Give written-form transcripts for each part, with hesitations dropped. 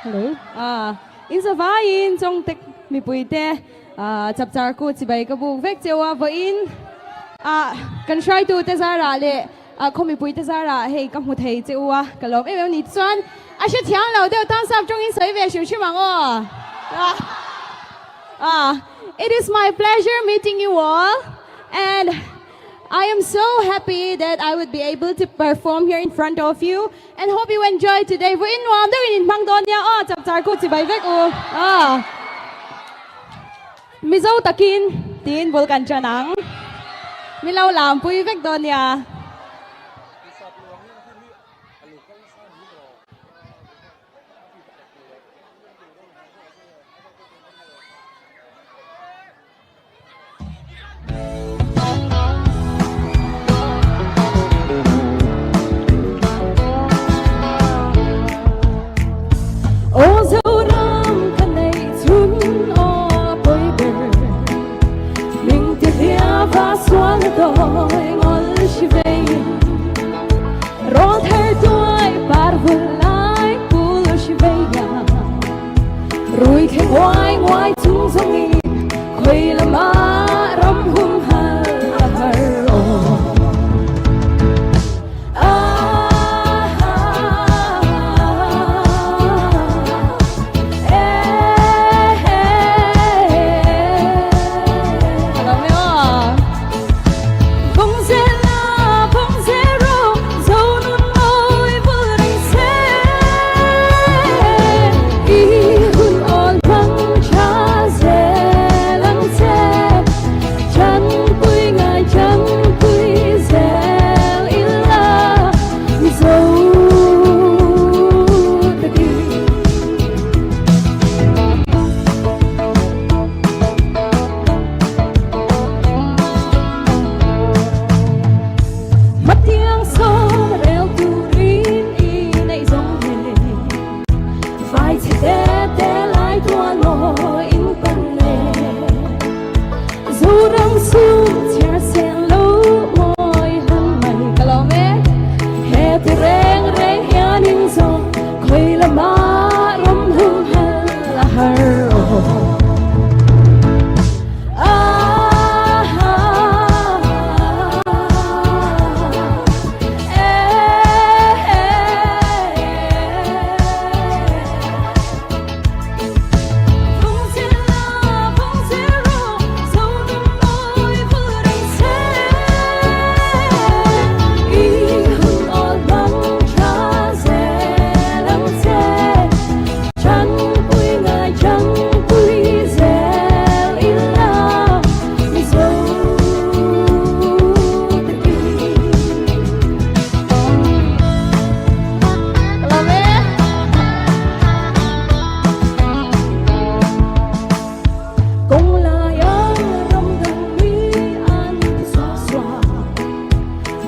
Hello. In sa vain trong tek mi puite chap char ko chibai ka bu vek chewa vo in kan try to te zara le ko mi puite zara hey kam hu thei chewa kalom em ni chuan a she thiang lo de tan sap trong in sei ve shu chi mang it is my pleasure meeting you all, and I am so happy that I would be able to perform here in front of you, and hope you enjoy today. Với in wonder in mang don ya chap char ko chi bai vek mi zo takin tin bol kan chanang mi lau lam pui vek don ya. Rồi khe ngoài ngoài chúng sông nghi khuấy là má râm hung hà là hờ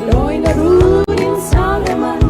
Loi na ru in sang